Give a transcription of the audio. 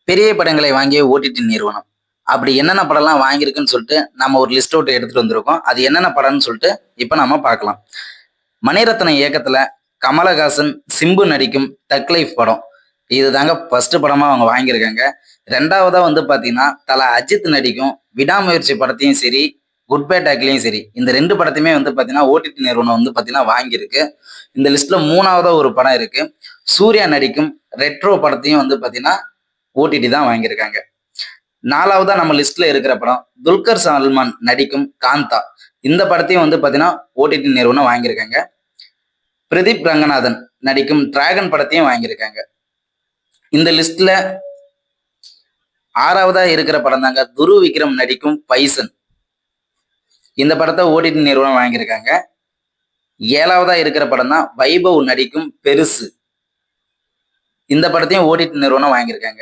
பெரிய படங்களை வாங்கிய ஓடிடி நிறுவனம். அப்படி என்னென்ன படம்லாம் வாங்கியிருக்குன்னு சொல்லிட்டு நம்ம ஒரு லிஸ்ட் அவுட் எடுத்துட்டு வந்திருக்கோம். அது என்னென்ன படம்னு சொல்லிட்டு இப்ப நாம பார்க்கலாம். மணிரத்னம் இயக்கத்துல கமலஹாசன், சிம்பு நடிக்கும் தக் லைஃப் படம். இதுதாங்க ஃபர்ஸ்ட் படமா அவங்க வாங்கியிருக்காங்க. ரெண்டாவதா வந்து பாத்தீங்கன்னா தல அஜித் நடிக்கும் விடாமுயற்சி படத்தையும் சரி, குட் பை டாக்லையும் சரி, இந்த ரெண்டு படத்தையுமே வந்து பாத்தீங்கன்னா ஓடிடி நிறுவனம் வந்து பாத்தீங்கன்னா வாங்கியிருக்கு. இந்த லிஸ்ட்ல மூணாவதா ஒரு படம் இருக்கு. சூர்யா நடிக்கும் ரெட்ரோ படத்தையும் வந்து பாத்தீங்கன்னா ஓடிடி தான் வாங்கியிருக்காங்க. நாலாவதா நம்ம லிஸ்ட்ல இருக்கிற படம் துல்கர் சல்மான் நடிக்கும் காந்தா. இந்த படத்தையும் வந்து பாத்தீங்கன்னா ஓடிடி நிறுவனம் வாங்கியிருக்காங்க. பிரதீப் ரங்கநாதன் நடிக்கும் டிராகன் படத்தையும் வாங்கியிருக்காங்க. இந்த லிஸ்ட்ல ஆறாவதா இருக்கிற படம் தாங்க துரு விக்ரம் நடிக்கும் பைசன். இந்த படத்தை ஓடிடி நிறுவனம் வாங்கியிருக்காங்க. ஏழாவதா இருக்கிற படம் தான் வைபவ் நடிக்கும் பெருசு. இந்த படத்தையும் ஓடிடி நிறுவனம் வாங்கியிருக்காங்க.